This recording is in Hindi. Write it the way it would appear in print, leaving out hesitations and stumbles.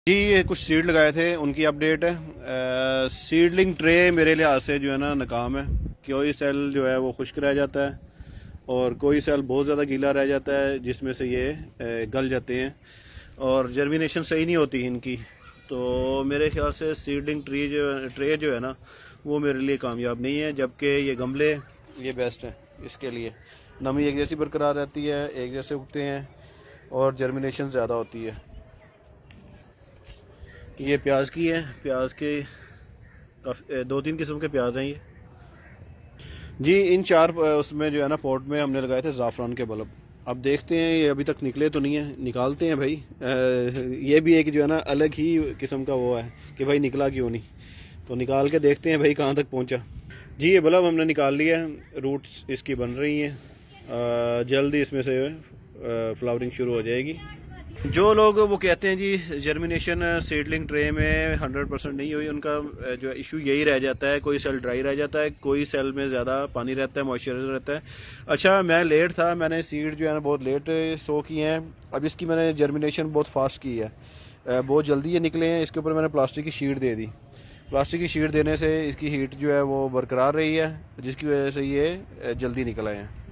जी ये कुछ सीड लगाए थे उनकी अपडेट है। सीडलिंग ट्रे मेरे लिहाज से जो है ना नाकाम है। कोई सेल जो है वो खुश्क रह जाता है और कोई सेल बहुत ज़्यादा गीला रह जाता है जिसमें से ये गल जाते हैं और जर्मिनेशन सही नहीं होती इनकी। तो मेरे ख्याल से सीडलिंग ट्रे जो है ना वो मेरे लिए कामयाब नहीं है, जबकि ये गमले ये बेस्ट हैं इसके लिए। नमी एक जैसी बरकरार रहती है, एक जैसे उगते हैं और जर्मिनेशन ज़्यादा होती है। ये प्याज की है, प्याज के काफ़ी 2-3 किस्म के प्याज हैं ये। जी इन चार उसमें जो है ना पॉट में हमने लगाए थे ज़ाफ़रान के बल्ब। अब देखते हैं, ये अभी तक निकले तो नहीं है, निकालते हैं भाई। ये भी एक जो है ना अलग ही किस्म का वो है कि भाई निकला क्यों नहीं, तो निकाल के देखते हैं भाई कहाँ तक पहुँचा। जी ये बल्ब हमने निकाल लिया है, रूट्स इसकी बन रही हैं, जल्दी इसमें से फ्लावरिंग शुरू हो जाएगी। जो लोग वो कहते हैं जी जर्मिनेशन सीडलिंग ट्रे में 100% नहीं हुई, उनका जो इशू यही रह जाता है, कोई सेल ड्राई रह जाता है, कोई सेल में ज़्यादा पानी रहता है, मॉइस्चराइजर रहता है। अच्छा मैं लेट था, मैंने सीड जो है ना बहुत लेट सो किए हैं। अब इसकी मैंने जर्मिनेशन बहुत फास्ट की है, बहुत जल्दी ये निकले हैं। इसके ऊपर मैंने प्लास्टिक की शीट दे दी। प्लास्टिक की शीट देने से इसकी हीट जो है वो बरकरार रही है, जिसकी वजह से ये जल्दी निकल आए हैं।